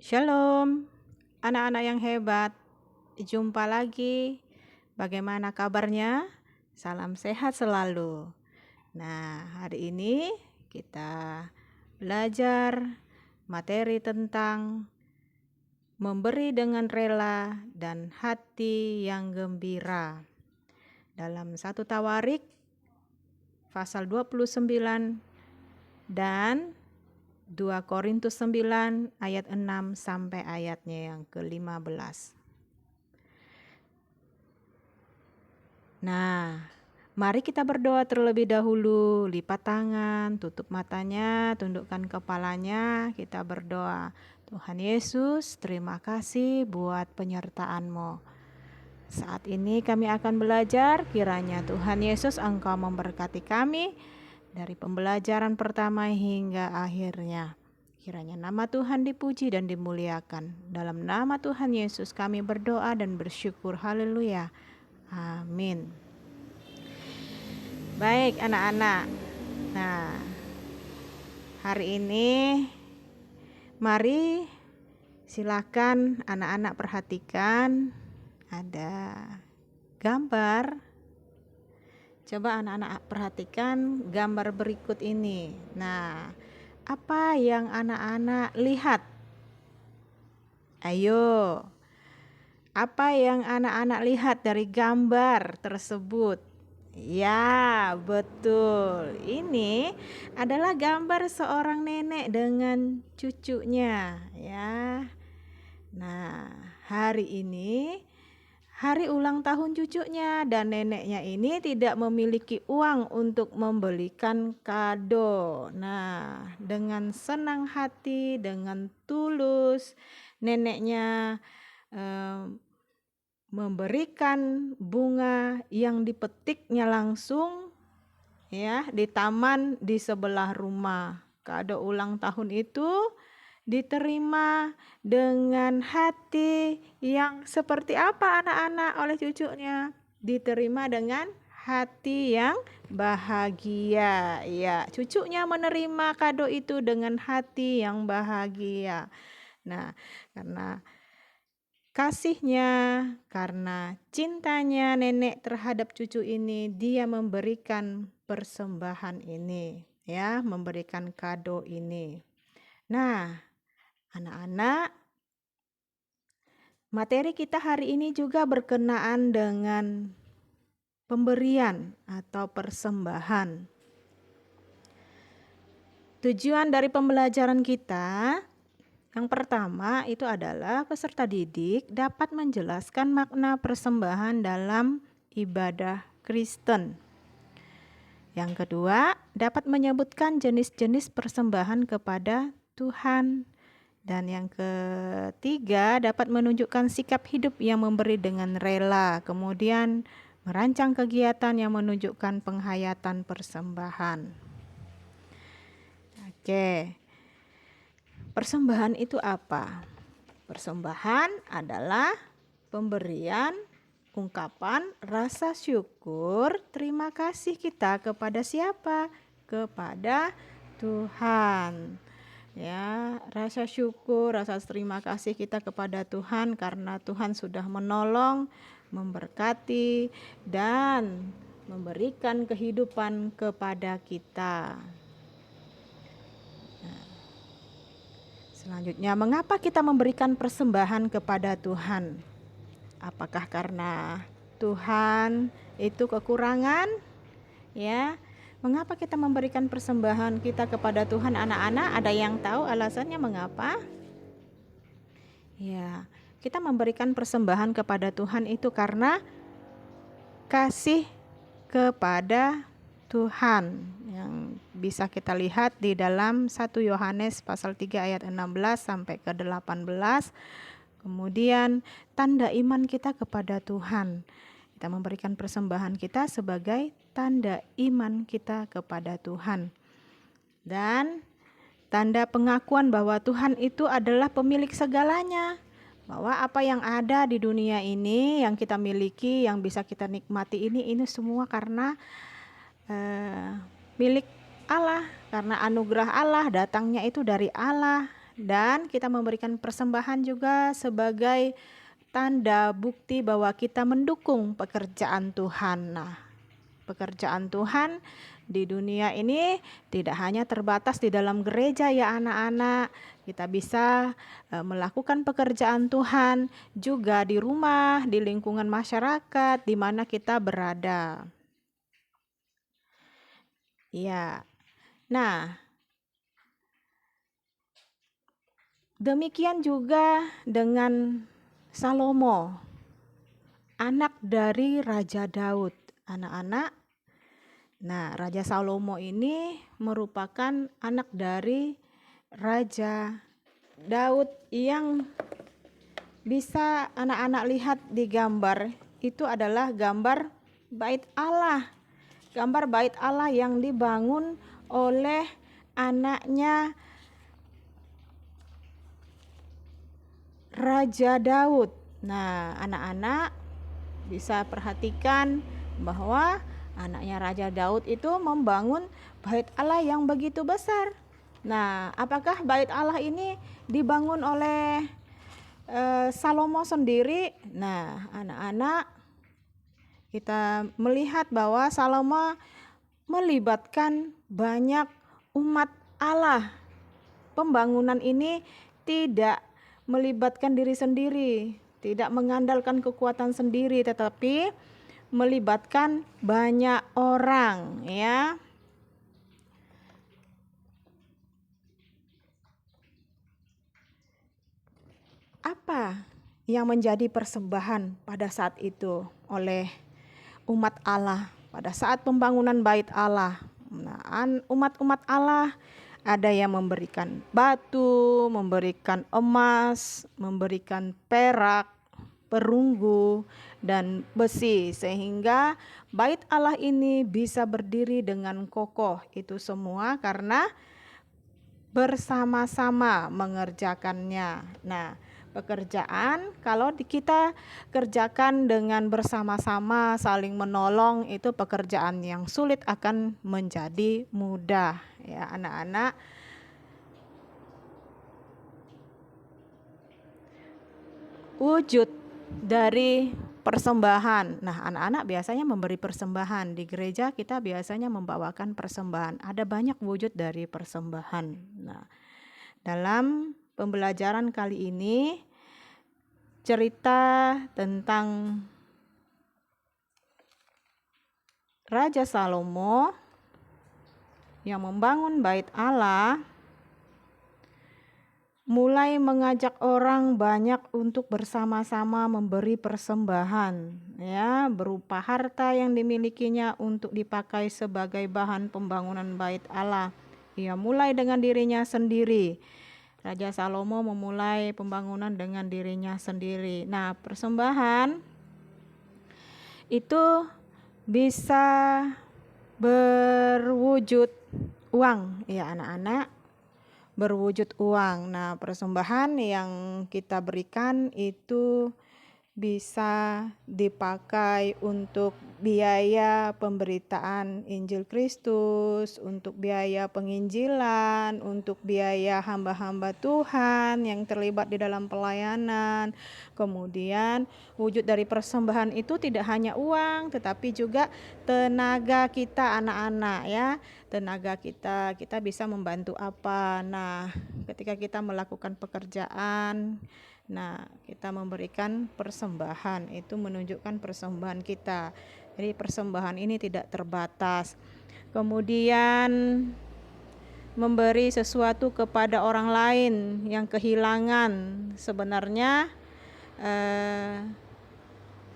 Shalom, anak-anak yang hebat. Jumpa lagi. Bagaimana kabarnya? Salam sehat selalu. Nah, hari ini kita belajar materi tentang memberi dengan rela dan hati yang gembira. Dalam 1 Tawarik pasal 29 dan 2 Korintus 9 ayat 6 sampai ayatnya yang ke-15. Nah, mari kita berdoa terlebih dahulu. Lipat tangan, tutup matanya, tundukkan kepalanya. Kita berdoa. Tuhan Yesus, terima kasih buat penyertaan-Mu. Saat ini kami akan belajar, kiranya Tuhan Yesus Engkau memberkati kami dari pembelajaran pertama hingga akhirnya. Kiranya nama Tuhan dipuji dan dimuliakan. Dalam nama Tuhan Yesus kami berdoa dan bersyukur. Haleluya. Amin. Baik anak-anak. Nah, hari ini mari silakan anak-anak perhatikan ada gambar. Coba anak-anak perhatikan gambar berikut ini. Nah, apa yang anak-anak lihat? Ayo. Apa yang anak-anak lihat dari gambar tersebut? Ya, betul. Ini adalah gambar seorang nenek dengan cucunya, ya. Nah, hari ini hari ulang tahun cucunya dan neneknya ini tidak memiliki uang untuk membelikan kado. Nah, dengan senang hati, dengan tulus, neneknya memberikan bunga yang dipetiknya langsung ya di taman di sebelah rumah. Kado ulang tahun itu diterima dengan hati yang seperti apa anak-anak oleh cucunya? Diterima dengan hati yang bahagia. Ya, cucunya menerima kado itu dengan hati yang bahagia. Nah, karena kasihnya, karena cintanya nenek terhadap cucu ini, dia memberikan persembahan ini, ya, memberikan kado ini. Nah, anak-anak, materi kita hari ini juga berkenaan dengan pemberian atau persembahan. Tujuan dari pembelajaran kita yang pertama itu adalah peserta didik dapat menjelaskan makna persembahan dalam ibadah Kristen. Yang kedua, dapat menyebutkan jenis-jenis persembahan kepada Tuhan. Dan yang ketiga, dapat menunjukkan sikap hidup yang memberi dengan rela. Kemudian merancang kegiatan yang menunjukkan penghayatan persembahan. Oke. Persembahan itu apa? Persembahan adalah pemberian, ungkapan rasa syukur, terima kasih kita kepada siapa? Kepada Tuhan. Ya, rasa syukur, rasa terima kasih kita kepada Tuhan karena Tuhan sudah menolong, memberkati dan memberikan kehidupan kepada kita. Selanjutnya, mengapa kita memberikan persembahan kepada Tuhan? Apakah karena Tuhan itu kekurangan? Ya, mengapa kita memberikan persembahan kita kepada Tuhan, anak-anak? Ada yang tahu alasannya mengapa? Ya, kita memberikan persembahan kepada Tuhan itu karena kasih kepada Tuhan yang bisa kita lihat di dalam 1 Yohanes pasal 3 ayat 16 sampai ke 18. Kemudian tanda iman kita kepada Tuhan. Kita memberikan persembahan kita sebagai tanda iman kita kepada Tuhan. Dan tanda pengakuan bahwa Tuhan itu adalah pemilik segalanya. Bahwa apa yang ada di dunia ini, yang kita miliki, yang bisa kita nikmati ini semua karena milik Allah, karena anugerah Allah, datangnya itu dari Allah, dan kita memberikan persembahan juga sebagai tanda bukti bahwa kita mendukung pekerjaan Tuhan. Nah, pekerjaan Tuhan di dunia ini tidak hanya terbatas di dalam gereja ya anak-anak. Kita bisa melakukan pekerjaan Tuhan juga di rumah, di lingkungan masyarakat di mana kita berada. Ya. Nah, demikian juga dengan Salomo, anak dari Raja Daud. Anak-anak, nah Raja Salomo ini merupakan anak dari Raja Daud yang bisa anak-anak lihat di gambar. Itu adalah gambar bait Allah. Gambar bait Allah yang dibangun oleh anaknya Raja Daud. Nah, anak-anak bisa perhatikan bahwa anaknya Raja Daud itu membangun bait Allah yang begitu besar. Nah, apakah bait Allah ini dibangun oleh Salomo sendiri? Nah, anak-anak, kita melihat bahwa Salomo melibatkan banyak umat Allah. Pembangunan ini tidak melibatkan diri sendiri, tidak mengandalkan kekuatan sendiri, tetapi melibatkan banyak orang, ya. Apa yang menjadi persembahan pada saat itu oleh umat Allah pada saat pembangunan bait Allah? Nah, umat-umat Allah ada yang memberikan batu, memberikan emas, memberikan perak, perunggu, dan besi, sehingga bait Allah ini bisa berdiri dengan kokoh. Itu semua karena bersama-sama mengerjakannya. Nah, pekerjaan kalau kita kerjakan dengan bersama-sama, saling menolong, itu pekerjaan yang sulit akan menjadi mudah, ya anak-anak. Wujud dari persembahan. Nah, anak-anak biasanya memberi persembahan. Di gereja kita biasanya membawakan persembahan. Ada banyak wujud dari persembahan. Nah, dalam pembelajaran kali ini cerita tentang Raja Salomo yang membangun bait Allah, mulai mengajak orang banyak untuk bersama-sama memberi persembahan, ya, berupa harta yang dimilikinya untuk dipakai sebagai bahan pembangunan bait Allah. Ia mulai dengan dirinya sendiri. Raja Salomo memulai pembangunan dengan dirinya sendiri. Nah, persembahan itu bisa berwujud uang, ya anak-anak, berwujud uang. Nah, persembahan yang kita berikan itu bisa dipakai untuk biaya pemberitaan Injil Kristus, untuk biaya penginjilan, untuk biaya hamba-hamba Tuhan yang terlibat di dalam pelayanan. Kemudian wujud dari persembahan itu tidak hanya uang, tetapi juga tenaga kita anak-anak, ya. Tenaga kita bisa membantu apa. Nah, ketika kita melakukan pekerjaan, nah, kita memberikan persembahan, itu menunjukkan persembahan kita. Jadi persembahan ini tidak terbatas. Kemudian memberi sesuatu kepada orang lain yang kehilangan. Sebenarnya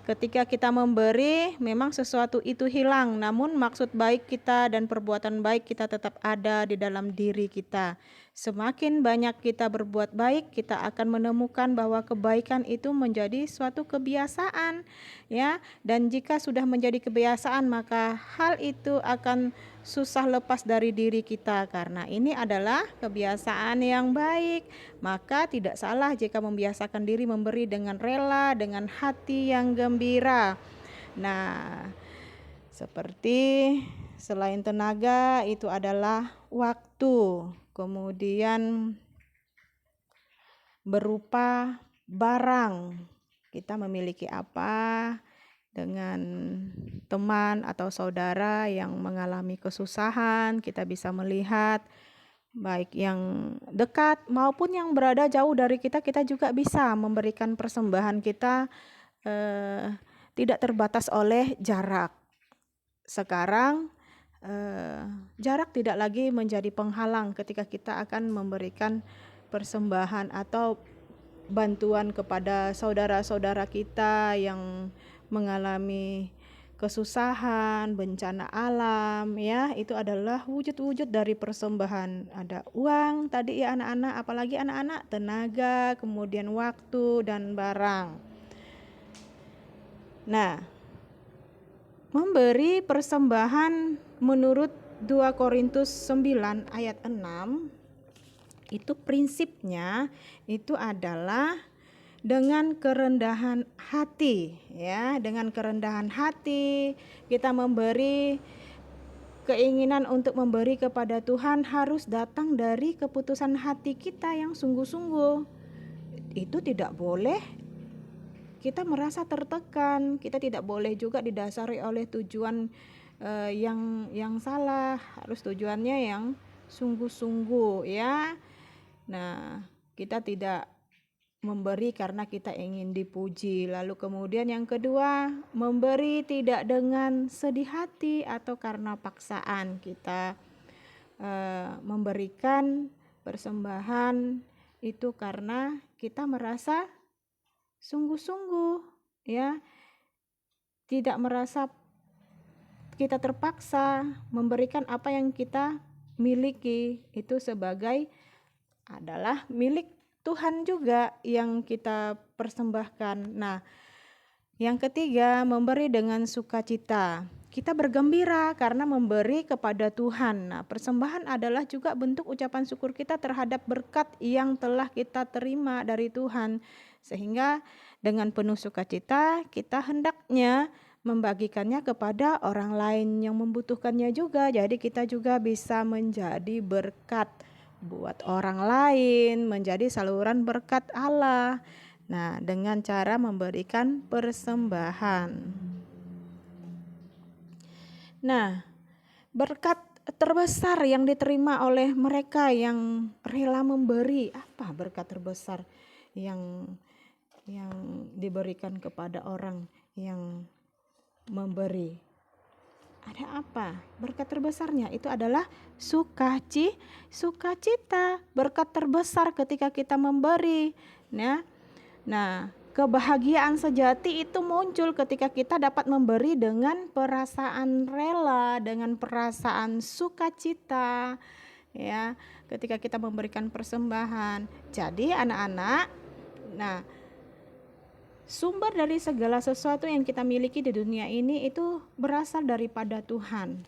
ketika kita memberi, memang sesuatu itu hilang, namun maksud baik kita dan perbuatan baik kita tetap ada di dalam diri kita. Semakin banyak kita berbuat baik, kita akan menemukan bahwa kebaikan itu menjadi suatu kebiasaan, ya. Dan jika sudah menjadi kebiasaan, maka hal itu akan susah lepas dari diri kita, karena ini adalah kebiasaan yang baik. Maka tidak salah jika membiasakan diri memberi dengan rela, dengan hati yang gembira. Nah, seperti selain tenaga itu adalah waktu, kemudian berupa barang. Kita memiliki apa dengan teman atau saudara yang mengalami kesusahan, kita bisa melihat baik yang dekat maupun yang berada jauh dari kita, kita juga bisa memberikan persembahan kita tidak terbatas oleh jarak. Sekarang jarak tidak lagi menjadi penghalang ketika kita akan memberikan persembahan atau bantuan kepada saudara-saudara kita yang mengalami kesusahan, bencana alam, ya, itu adalah wujud-wujud dari persembahan. Ada uang tadi ya anak-anak, apalagi anak-anak, tenaga, kemudian waktu dan barang. Nah, memberi persembahan menurut 2 Korintus 9 ayat 6 itu prinsipnya itu adalah dengan kerendahan hati, ya, dengan kerendahan hati kita memberi. Keinginan untuk memberi kepada Tuhan harus datang dari keputusan hati kita yang sungguh-sungguh. Itu tidak boleh kita merasa tertekan, kita tidak boleh juga didasari oleh tujuan yang salah, harus tujuannya yang sungguh-sungguh, ya. Nah, kita tidak memberi karena kita ingin dipuji. Lalu kemudian yang kedua, memberi tidak dengan sedih hati atau karena paksaan. Kita memberikan persembahan itu karena kita merasa sungguh-sungguh, ya. Tidak merasa kita terpaksa memberikan apa yang kita miliki, itu sebagai adalah milik Tuhan juga yang kita persembahkan. Nah, yang ketiga, memberi dengan sukacita. Kita bergembira karena memberi kepada Tuhan. Nah, persembahan adalah juga bentuk ucapan syukur kita terhadap berkat yang telah kita terima dari Tuhan. Sehingga dengan penuh sukacita kita hendaknya membagikannya kepada orang lain yang membutuhkannya juga. Jadi kita juga bisa menjadi berkat buat orang lain, menjadi saluran berkat Allah. Nah, dengan cara memberikan persembahan. Nah, berkat terbesar yang diterima oleh mereka yang rela memberi, apa berkat terbesar yang diberikan kepada orang yang memberi? Ada apa? Berkat terbesarnya itu adalah sukacita. Berkat terbesar ketika kita memberi. Nah, kebahagiaan sejati itu muncul ketika kita dapat memberi dengan perasaan rela, dengan perasaan sukacita, ya. Ketika kita memberikan persembahan. Jadi anak-anak, nah, sumber dari segala sesuatu yang kita miliki di dunia ini itu berasal daripada Tuhan.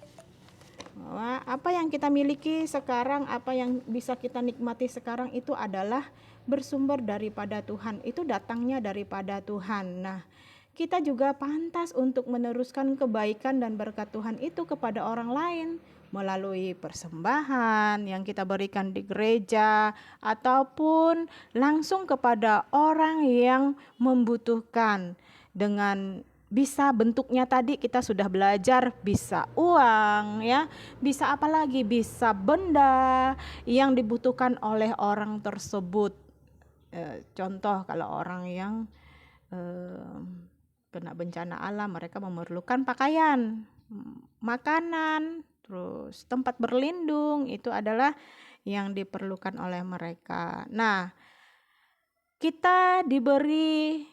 Bahwa apa yang kita miliki sekarang, apa yang bisa kita nikmati sekarang itu adalah bersumber daripada Tuhan. Itu datangnya daripada Tuhan. Nah, kita juga pantas untuk meneruskan kebaikan dan berkat Tuhan itu kepada orang lain melalui persembahan yang kita berikan di gereja ataupun langsung kepada orang yang membutuhkan. Dengan bisa bentuknya tadi kita sudah belajar, bisa uang, ya, bisa apa lagi, bisa benda yang dibutuhkan oleh orang tersebut. Contoh kalau orang yang kena bencana alam, mereka memerlukan pakaian, makanan, terus tempat berlindung, itu adalah yang diperlukan oleh mereka. Nah, kita diberi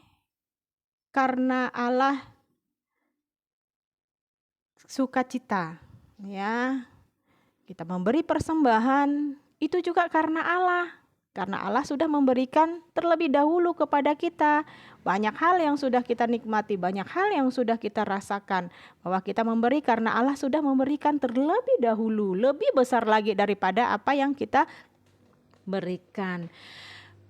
karena Allah sukacita, ya. Kita memberi persembahan itu juga karena Allah. Karena Allah sudah memberikan terlebih dahulu kepada kita. Banyak hal yang sudah kita nikmati, banyak hal yang sudah kita rasakan. Bahwa kita memberi karena Allah sudah memberikan terlebih dahulu. Lebih besar lagi daripada apa yang kita berikan.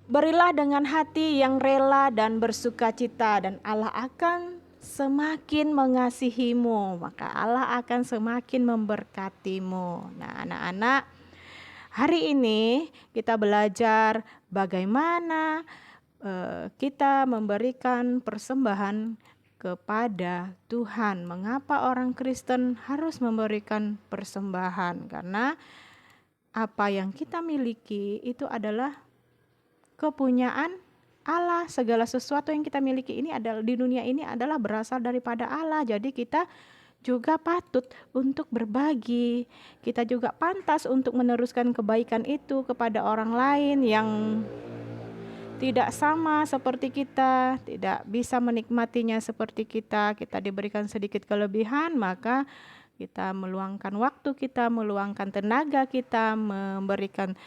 Berilah dengan hati yang rela dan bersukacita, dan Allah akan semakin mengasihimu. Maka Allah akan semakin memberkatimu. Nah, anak-anak, Hari ini kita belajar bagaimana kita memberikan persembahan kepada Tuhan. Mengapa orang Kristen harus memberikan persembahan? Karena apa yang kita miliki itu adalah kepunyaan Allah. Segala sesuatu yang kita miliki ini adalah di dunia ini adalah berasal daripada Allah. Jadi kita juga patut untuk berbagi. Kita juga pantas untuk meneruskan kebaikan itu kepada orang lain yang tidak sama seperti kita, tidak bisa menikmatinya seperti kita. Kita diberikan sedikit kelebihan, maka kita meluangkan waktu kita, meluangkan tenaga kita, memberikan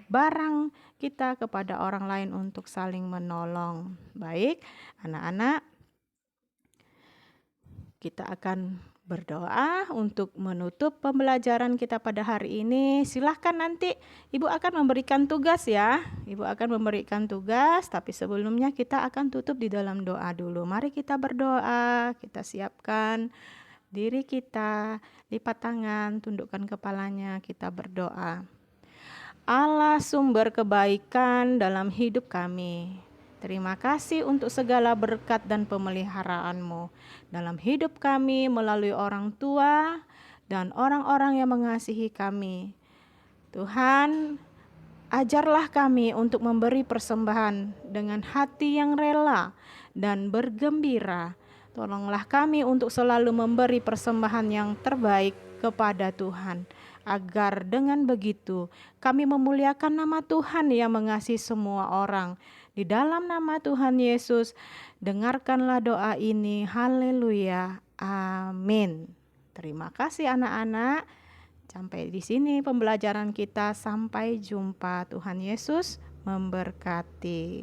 barang kita kepada orang lain untuk saling menolong. Baik, anak-anak, kita akan berdoa untuk menutup pembelajaran kita pada hari ini. Silahkan nanti Ibu akan memberikan tugas ya. Ibu akan memberikan tugas, tapi sebelumnya kita akan tutup di dalam doa dulu. Mari kita berdoa, kita siapkan diri kita, lipat tangan, tundukkan kepalanya, kita berdoa. Allah sumber kebaikan dalam hidup kami. Terima kasih untuk segala berkat dan pemeliharaan-Mu dalam hidup kami melalui orang tua dan orang-orang yang mengasihi kami. Tuhan, ajarlah kami untuk memberi persembahan dengan hati yang rela dan bergembira. Tolonglah kami untuk selalu memberi persembahan yang terbaik kepada Tuhan, agar dengan begitu kami memuliakan nama Tuhan yang mengasihi semua orang. Di dalam nama Tuhan Yesus, dengarkanlah doa ini. Haleluya. Amin. Terima kasih anak-anak. Sampai di sini pembelajaran kita. Sampai jumpa. Tuhan Yesus memberkati.